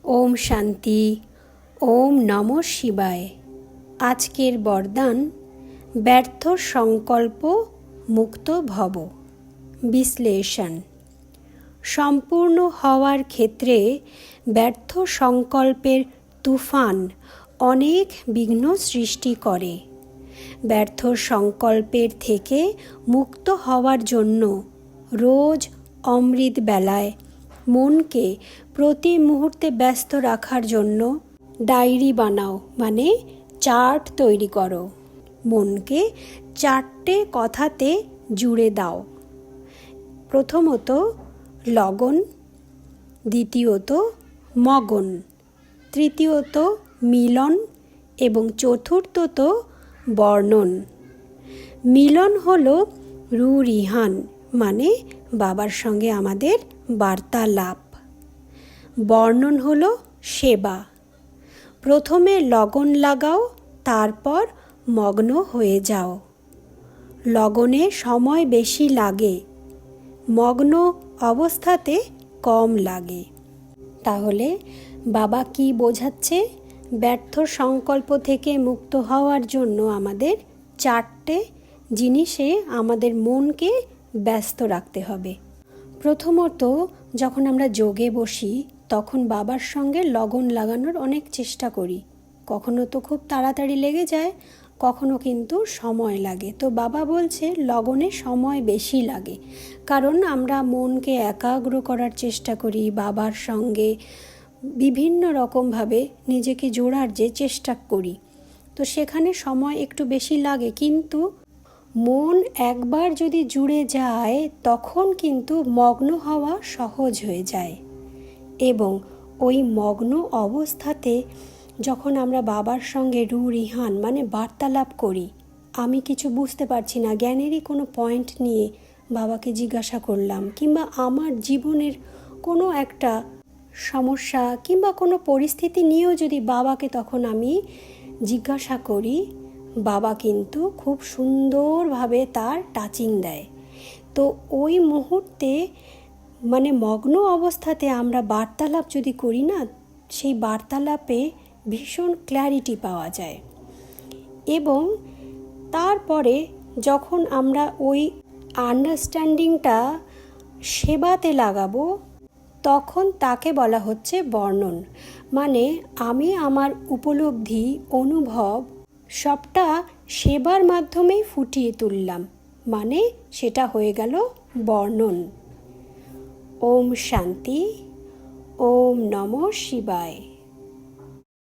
ওম শান্তি। ওম নমঃ শিবায়। আজকের বরদান, ব্যর্থ সংকল্প মুক্ত ভব। বিশ্লেষণ। সম্পূর্ণ হওয়ার ক্ষেত্রে ব্যর্থ সংকল্পের তুফান অনেক বিঘ্ন সৃষ্টি করে। ব্যর্থ সংকল্পের থেকে মুক্ত হওয়ার জন্য রোজ অমৃত বেলায় মনকে প্রতি মুহূর্তে ব্যস্ত রাখার জন্য ডায়েরি বানাও, মানে চার্ট তৈরি করো। মনকে 4টে কথাতে জুড়ে দাও। প্রথমত লগন, দ্বিতীয়ত মগন, তৃতীয়ত মিলন এবং চতুর্থত বর্ণন। মিলন হলো রু-রিহান, মানে বাবার সঙ্গে আমাদের বার্তালাপ। বর্ণন হলো সেবা। প্রথমে লগন লাগাও, তারপর মগ্ন হয়ে যাও। লগনে সময় বেশি লাগে, মগ্ন অবস্থাতে কম লাগে। তাহলে বাবা কি বোঝাচ্ছে? ব্যর্থ সংকল্প থেকে মুক্ত হওয়ার জন্য আমাদের 4টে জিনিসে আমাদের মনকে ব্যস্ত রাখতে হবে। প্রথমত, যখন আমরা যোগে বসি তখন বাবার সঙ্গে লগন লাগানোর অনেক চেষ্টা করি। কখনো তো খুব তাড়াতাড়ি লেগে যায়, কখনো কিন্তু সময় লাগে। তো বাবা বলছে লগনে সময় বেশি লাগে, কারণ আমরা মনকে একাগ্র করার চেষ্টা করি, বাবার সঙ্গে বিভিন্ন রকমভাবে নিজেকে জোড়ার যে চেষ্টা করি, তো সেখানে সময় একটু বেশি লাগে। কিন্তু মন একবার যদি জুড়ে যায় তখন কিন্তু মগ্ন হওয়া সহজ হয়ে যায়। এবং ওই মগ্ন অবস্থাতে যখন আমরা বাবার সঙ্গে রু-রিহান, মানে বার্তালাপ করি, আমি কিছু বুঝতে পারছি না, জ্ঞানেরই কোনো পয়েন্ট নিয়ে বাবাকে জিজ্ঞাসা করলাম, কিংবা আমার জীবনের কোনো একটা সমস্যা কিংবা কোনো পরিস্থিতি নিয়েও যদি বাবাকে তখন আমি জিজ্ঞাসা করি, বাবা কিন্তু খুব সুন্দরভাবে তার টাচিং দেয়। তো ওই মুহূর্তে, মানে মগ্ন অবস্থাতে আমরা বার্তালাপ যদি করি না, সেই বার্তালাপে ভীষণ ক্ল্যারিটি পাওয়া যায়। এবং তারপরে যখন আমরা ওই আন্ডারস্ট্যান্ডিংটা সেবাতে লাগাবো, তখন তাকে বলা হচ্ছে বর্ণন। মানে আমি আমার উপলব্ধি, অনুভব সবটা সেবার মাধ্যমেই ফুটিয়ে তুললাম, মানে সেটা হয়ে গেল বর্ণন। ওম শান্তি। ওম নমঃ শিবায়।